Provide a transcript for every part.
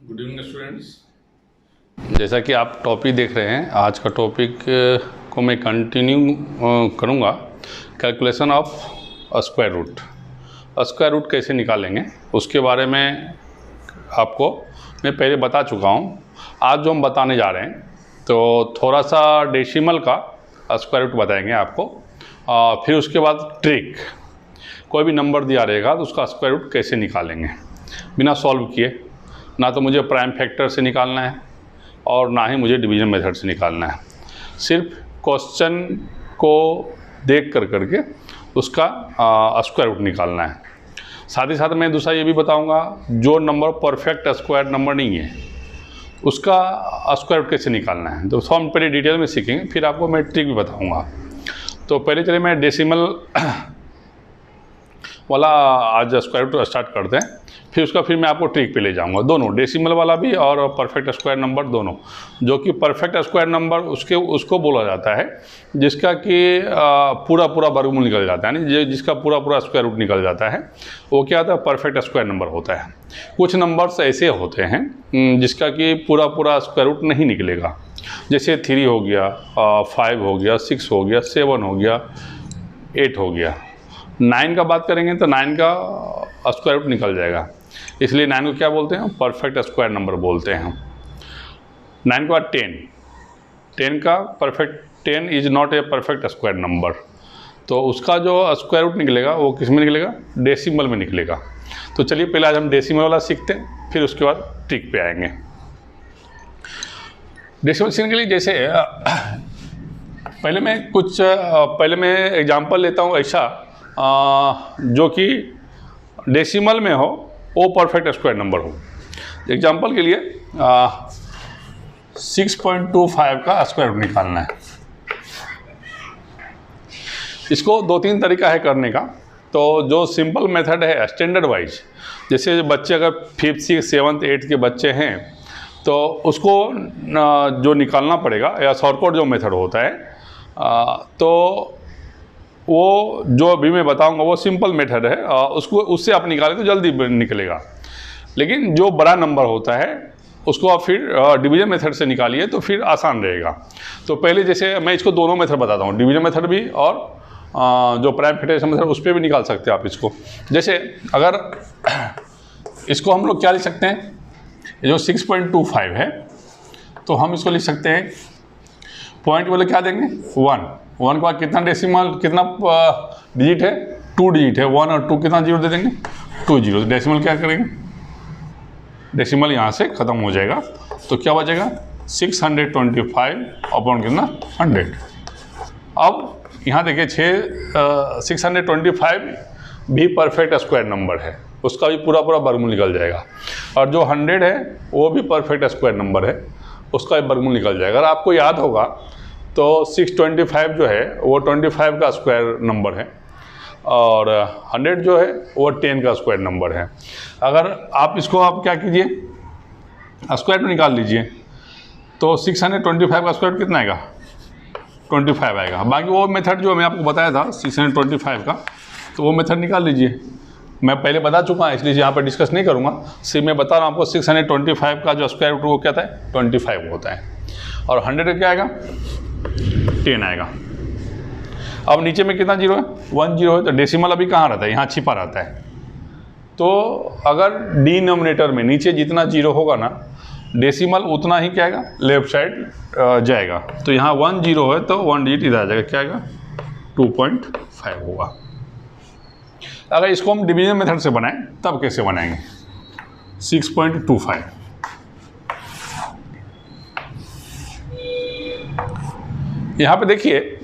Good evening students. जैसा कि आप टॉपिक देख रहे हैं, आज का टॉपिक को मैं कंटिन्यू करूँगा। Calculation of square root. Square root कैसे निकालेंगे उसके बारे में आपको मैं पहले बता चुका हूँ। आज जो हम बताने जा रहे हैं तो थोड़ा सा डेसिमल का स्क्वायर रूट बताएंगे आपको। फिर उसके बाद ट्रिक, कोई भी नंबर दिया रहेगा तो उसका स्क्वायर रूट कैसे निकालेंगे बिना सॉल्व किए। ना तो मुझे प्राइम फैक्टर से निकालना है और ना ही मुझे डिवीजन मेथड से निकालना है। सिर्फ क्वेश्चन को देख करके उसका स्क्वायर रूट निकालना है। साथ ही साथ मैं दूसरा ये भी बताऊंगा, जो नंबर परफेक्ट स्क्वायर नंबर नहीं है उसका स्क्वायर रूट कैसे निकालना है। तो हम पहले डिटेल में सीखेंगे, फिर आपको मैं ट्रिक भी बताऊँगा। तो पहले चलिए मैं डेसिमल वाला आज स्क्वायर रूट स्टार्ट करते हैं, फिर मैं आपको ट्रिक पे ले जाऊंगा। दोनों डेसिमल वाला भी और परफेक्ट स्क्वायर नंबर दोनों। जो कि परफेक्ट स्क्वायर नंबर उसको बोला जाता है जिसका कि पूरा वर्गमूल निकल जाता है, यानी जिसका पूरा स्क्वायर रूट निकल जाता है वो क्या होता है, परफेक्ट स्क्वायर नंबर होता है। कुछ नंबर्स ऐसे होते हैं जिसका कि पूरा स्क्वायर रूट नहीं निकलेगा, जैसे 3 हो गया, 5 हो गया, 6 हो गया, 7 हो गया, 8 हो गया। 9 का बात करेंगे तो 9 का स्क्वायर रूट निकल जाएगा, इसलिए 9 को क्या बोलते हैं, परफेक्ट स्क्वायर नंबर बोलते हैं। 9 के बाद 10 का perfect 10 is not a perfect square number. तो उसका जो स्क्वायर रूट निकलेगा वो किस में निकलेगा, डेसिमल में निकलेगा। तो चलिए पहले आज हम डेसिमल वाला सीखते हैं, फिर उसके बाद ट्रिक पे आएंगे। डेसिमल सीखने के लिए जैसे पहले मैं एग्जांपल लेता हूँ ऐसा जो कि डेसिमल में हो, वो परफेक्ट स्क्वायर नंबर हो। एग्जांपल के लिए 6.25 का स्क्वायर रूट निकालना है। इसको 2-3 तरीका है करने का। तो जो सिंपल मेथड है स्टैंडर्ड वाइज, जैसे बच्चे अगर 5th 6th 7th 8th के बच्चे हैं तो उसको जो निकालना पड़ेगा, या शॉर्टकट जो मेथड होता है तो वो जो अभी मैं बताऊंगा वो सिंपल मेथड है, उससे आप निकालें तो जल्दी निकलेगा। लेकिन जो बड़ा नंबर होता है उसको आप फिर डिवीजन मेथड से निकालिए तो फिर आसान रहेगा। तो पहले जैसे मैं इसको दोनों मेथड बताता हूँ, डिवीजन मेथड भी और जो प्राइम फैक्टराइजेशन मेथड उस पर भी निकाल सकते हैं आप इसको। जैसे अगर इसको हम लोग क्या लिख सकते हैं, जो 6.25 है तो हम इसको लिख सकते हैं, पॉइंट वाले क्या देंगे 1 के बाद कितना डिजिट है, 2 डिजिट है। 1 और 2 कितना जीरो दे देंगे, 2 जीरो। डेसिमल क्या करेंगे, डेसिमल यहाँ से ख़त्म हो जाएगा तो क्या बचेगा 625 अपॉन कितना 100। अब यहाँ देखिए 625 भी परफेक्ट स्क्वायर नंबर है, उसका भी पूरा वर्गमूल निकल जाएगा। और जो 100 है वो भी परफेक्ट स्क्वायर नंबर है, उसका भी वर्गमूल निकल जाएगा। अगर आपको याद होगा तो 625 जो है वो 25 का स्क्वायर नंबर है और 100 जो है वो 10 का स्क्वायर नंबर है। अगर आप इसको आप क्या कीजिए, स्क्वायर रूट निकाल लीजिए तो 625 का स्क्वायर रूट कितना आएगा, 25 आएगा। बाकी वो मेथड जो मैं आपको बताया था 625 का, तो वो मेथड निकाल लीजिए। मैं पहले बता चुका हूँ इसलिए यहाँ पर डिस्कस नहीं करूँगा। सिर्फ मैं बता रहा हूँ आपको 625 का जो स्क्वायर रूट वो क्या था, 25 होता है। और 100 का क्या आएगा, 10 आएगा। अब नीचे में कितना जीरो है, 1 जीरो है। तो डेसिमल अभी कहाँ रहता है, यहाँ छिपा रहता है। तो अगर डिनोमिनेटर में नीचे जितना जीरो होगा ना, डेसिमल उतना ही क्या आएगा, लेफ्ट साइड जाएगा। तो यहाँ 1 जीरो है तो 1 डिजिट इधर आ जाएगा, क्या आएगा 2.5 होगा। अगर इसको हम डिवीजन मेथड से बनाएं तब कैसे बनाएंगे, 6.25 यहाँ पे देखिए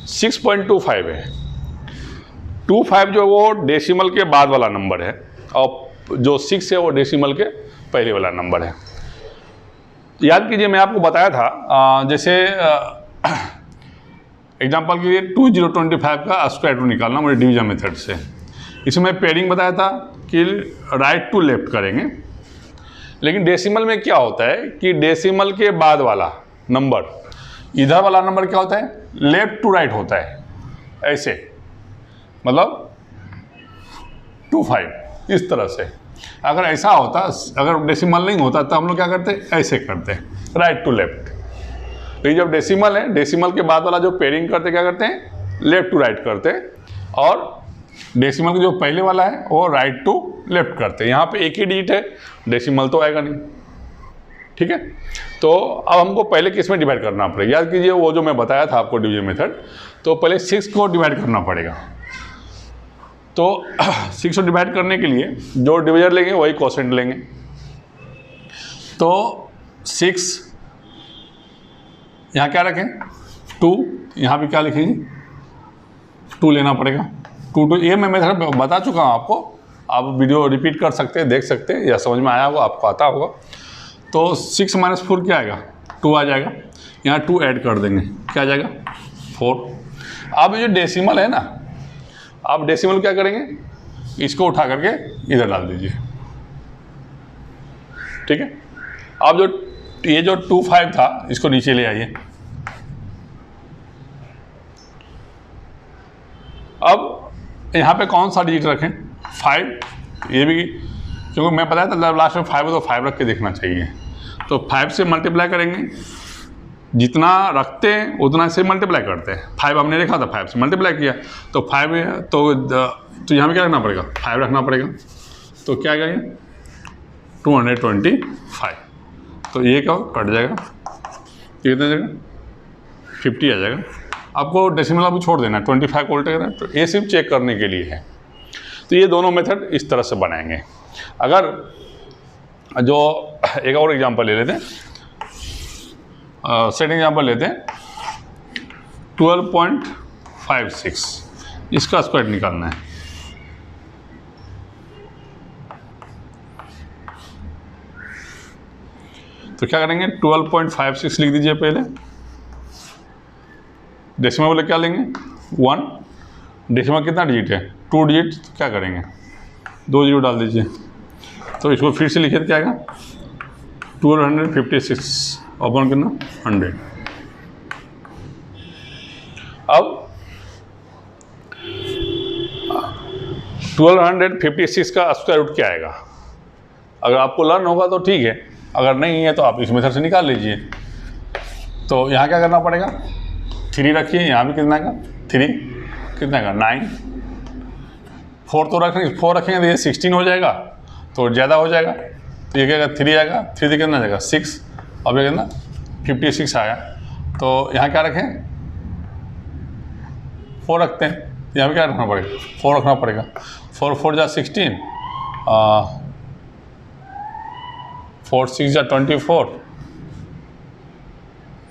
6.25 है। 25 जो वो डेसिमल के बाद वाला नंबर है और जो 6 है वो डेसिमल के पहले वाला नंबर है। याद कीजिए मैं आपको बताया था जैसे एग्जांपल के लिए 2025 का स्क्वायर रूट निकालना मुझे डिवीजन मेथड से। इसमें पेयरिंग बताया था कि राइट टू लेफ्ट करेंगे। लेकिन डेसिमल में क्या होता है कि डेसिमल के बाद वाला नंबर, इधर वाला नंबर क्या होता है, लेफ्ट टू राइट होता है, ऐसे मतलब 25 इस तरह से। अगर ऐसा होता, अगर डेसिमल नहीं होता तो हम लोग क्या करते, ऐसे करते, राइट टू लेफ्ट। तो ये जब डेसिमल है, डेसिमल के बाद वाला जो पेयरिंग करते क्या करते हैं, लेफ्ट टू राइट करते, और डेसिमल का जो पहले वाला है वो राइट टू लेफ्ट करते हैं। यहाँ पे एक ही डिजिट है, डेसिमल तो आएगा नहीं, ठीक है। तो अब हमको पहले किस में डिवाइड करना पड़ेगा, याद कीजिए वो जो मैं बताया था आपको डिवीजन मेथड। तो पहले 6 को डिवाइड करना पड़ेगा। तो 6 को डिवाइड करने के लिए जो डिवीजर लेंगे वही कोसेंट लेंगे। तो 6 यहाँ क्या रखें, 2, यहाँ भी क्या लिखेंगे, 2 लेना पड़ेगा। 2 ये मैं मेथड बता चुका हूँ आपको, आप वीडियो रिपीट कर सकते हैं, देख सकते हैं, या समझ में आया होगा, आपको आता होगा। तो 6 - 4 क्या आएगा, 2 आ जाएगा। यहाँ 2 ऐड कर देंगे, क्या आ जाएगा, 4। अब ये जो डेसिमल है ना, आप डेसिमल क्या करेंगे, इसको उठा करके इधर डाल दीजिए, ठीक है। अब ये जो 25 था इसको नीचे ले आइए। अब यहाँ पे कौन सा डिजिट रखें, 5, ये भी क्योंकि मैं बताया था लास्ट में 5 है तो 5 रख के देखना चाहिए। तो 5 से मल्टीप्लाई करेंगे, जितना रखते हैं उतना से मल्टीप्लाई करते हैं। 5 हमने देखा था, 5 से मल्टीप्लाई किया तो 5 है, तो यहाँ पे क्या रखना पड़ेगा, 5 रखना पड़ेगा। तो क्या आएगा, ये 225। तो ये क्या कट जाएगा, कितना जाएगा, 50 आ जाएगा। आपको डेसिमल अभी छोड़ देना, 25 को उल्टे करना। तो ये सिर्फ चेक करने के लिए है। तो ये दोनों मेथड इस तरह से बनाएंगे। अगर जो एक और एग्जांपल ले लेते हैं, सेकंड एग्जांपल लेते हैं, 12.56, इसका स्क्वायर निकालना है। तो क्या करेंगे, 12.56 लिख दीजिए पहले, डेसिमल बोले क्या लेंगे, 1। डेसिमल कितना डिजिट है, 2 डिजिट। तो क्या करेंगे, 2 जीरो डाल दीजिए। तो इसको फिर से लिखे, क्या आएगा, 1256 अपॉन कितना, 100। अब 1256 का स्क्वायर रूट क्या आएगा, अगर आपको लर्न होगा तो ठीक है, अगर नहीं है तो आप इस मेथड से निकाल लीजिए। तो यहाँ क्या करना पड़ेगा, 3 रखिए, यहाँ भी कितना का 3, कितना का 9। 4 तो रखेंगे, 4 रखेंगे तो ये 16 हो जाएगा, तो ज़्यादा हो जाएगा। तो ये क्या 3 आएगा, 3 से कितना जाएगा 6, अब ये कितना 56 आया। तो यहाँ क्या रखें, 4 रखते हैं। यहाँ पे क्या रखना पड़ेगा, 4 रखना पड़ेगा। 4 4 जा 16, 4 6 जा 24,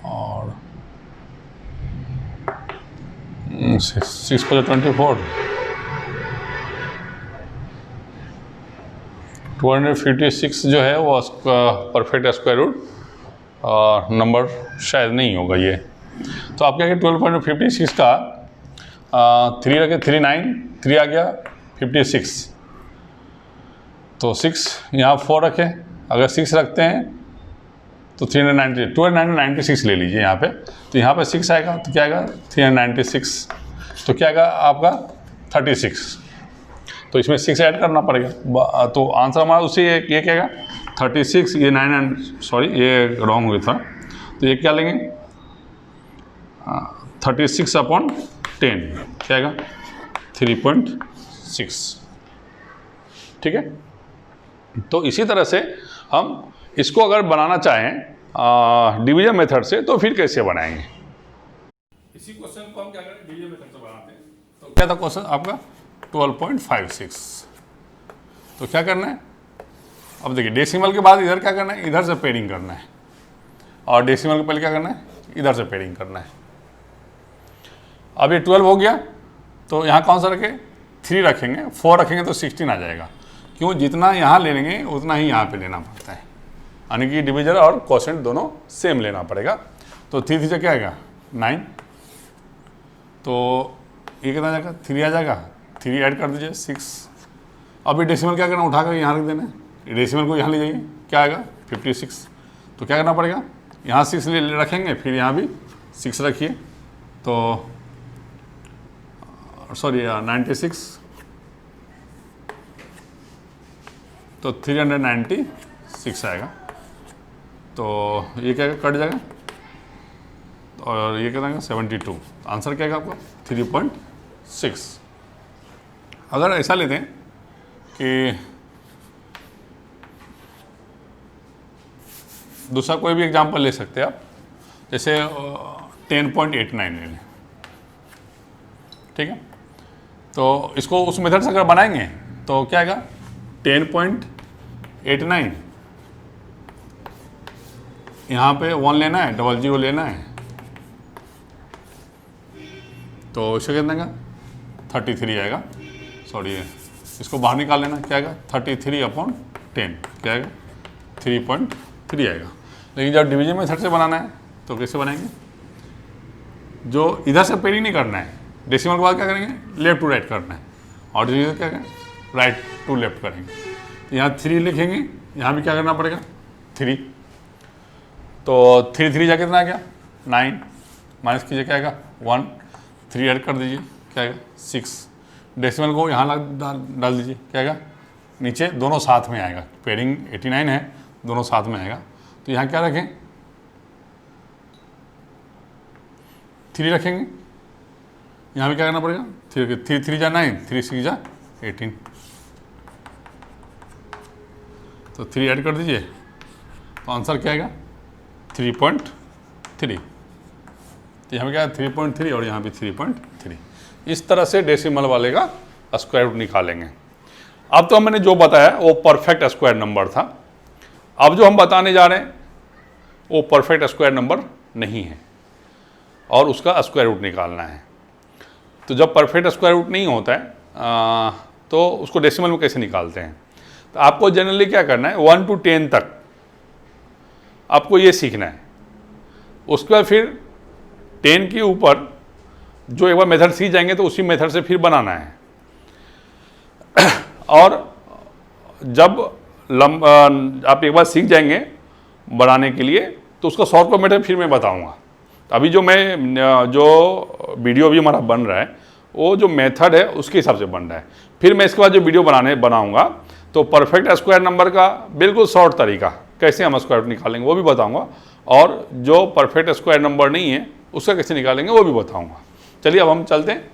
और 6 को 24, 256 जो है वो परफेक्ट स्क्वायर रूट नंबर शायद नहीं होगा ये। तो आप क्या करें, 12.56 का 3 रखे, 3 9, 3 आ गया 56। तो 6 यहाँ 4 रखें, अगर 6 रखते हैं तो 296 ले लीजिए यहाँ पे। तो यहाँ पे 6 आएगा तो क्या आएगा 396। तो क्या आएगा आपका 36। तो इसमें 6 ऐड करना पड़ेगा। तो आंसर हमारा उसी ये क्या आएगा 36, ये 9 ये रॉन्ग हो गया था। तो ये क्या लेंगे 36/10 क्या आएगा 3.6। ठीक है। तो इसी तरह से हम इसको अगर बनाना चाहें डिवीजन मेथड से तो फिर कैसे बनाएंगे। इसी क्वेश्चन को हम क्या करें डिवीजन मेथड से बनाते हैं। तो क्या था क्वेश्चन आपका 12.56। तो क्या करना है, अब देखिए डेसिमल के बाद इधर क्या करना है, इधर से पेयरिंग करना है, और डेसिमल के पहले क्या करना है, इधर से पेयरिंग करना है। अब ये 12 हो गया तो यहाँ कौन सा रखें 3 रखेंगे, 4 रखेंगे तो 16 आ जाएगा। क्यों, जितना यहाँ ले लेंगे उतना ही यहाँ पे लेना पड़ता है, यानी कि डिविजन और कोशेंट दोनों सेम लेना पड़ेगा। तो 3 से क्या आएगा 9, तो ये कितना आ जाएगा 3 आ जाएगा, 3 ऐड कर दीजिए 6। अब ये डेसिमल क्या करना, उठा कर यहाँ रख देना है, डेसिमल को यहाँ ले जाइए, क्या आएगा 56। तो क्या करना पड़ेगा, यहाँ 6 ले रखेंगे, फिर यहाँ भी 6 रखिए, तो सॉरी 96 तो 396 आएगा। तो ये क्या कट जाएगा और ये क्या आएगा 72। आंसर क्या आएगा आपका 3.6। अगर ऐसा लेते हैं कि दूसरा कोई भी एग्जांपल ले सकते हैं आप, जैसे 10.89 ले लें, ठीक है। तो इसको उस मेथड से अगर बनाएंगे तो क्या आएगा 10.89, यहाँ पे 1 लेना है, 00 लेना है, तो इससे कितना आएगा 33 आएगा। सॉरी, इसको बाहर निकाल लेना, क्या आएगा 33/10, क्या आएगा 3.3 आएगा। लेकिन जब डिवीजन मेथड से बनाना है तो कैसे बनाएंगे, जो इधर से पेयरिंग नहीं करना है, डेसिमल के बाद क्या करेंगे लेफ्ट टू राइट करना है, और डिवीजन क्या करेंगे राइट टू लेफ्ट करेंगे। यहाँ 3 लिखेंगे, यहाँ भी क्या करना पड़ेगा 3, तो 3 3 जा कितना आ गया 9, माइनस कीजिए क्या आएगा 1, 3 ऐड कर दीजिए क्या आएगा 6, डेसिमल को यहाँ डाल दीजिए क्या आएगा नीचे, दोनों साथ में आएगा, पेयरिंग 89 है, दोनों साथ में आएगा। तो यहाँ क्या रखें 3 रखेंगे, यहाँ भी क्या करना पड़ेगा 3 3 जा 9, 3 6 जा 18, तो 3 ऐड कर दीजिए, तो आंसर क्या आएगा 3.3। तो यहाँ पे क्या है 3.3 और यहाँ भी 3.3। इस तरह से डेसिमल वाले का स्क्वायर रूट निकालेंगे। अब तो मैंने जो बताया वो परफेक्ट स्क्वायर नंबर था। अब जो हम बताने जा रहे हैं वो परफेक्ट स्क्वायर नंबर नहीं है और उसका स्क्वायर रूट निकालना है। तो जब परफेक्ट स्क्वायर रूट नहीं होता है तो उसको डेसिमल में कैसे निकालते हैं, तो आपको जनरली क्या करना है 1 to 10 तक आपको ये सीखना है। उसके बाद फिर 10 के ऊपर जो एक बार मेथड सीख जाएंगे तो उसी मेथड से फिर बनाना है। और जब आप एक बार सीख जाएंगे बनाने के लिए तो उसका शॉर्ट कट मेथड फिर मैं बताऊंगा। अभी जो वीडियो अभी हमारा बन रहा है वो जो मेथड है उसके हिसाब से बन रहा है। फिर मैं इसके बाद जो वीडियो बनाऊंगा तो परफेक्ट स्क्वायर नंबर का बिल्कुल शॉर्ट तरीका कैसे हम स्क्वायर रूट निकालेंगे वो भी बताऊंगा, और जो परफेक्ट स्क्वायर नंबर नहीं है उसका कैसे निकालेंगे वो भी बताऊंगा। चलिए अब हम चलते हैं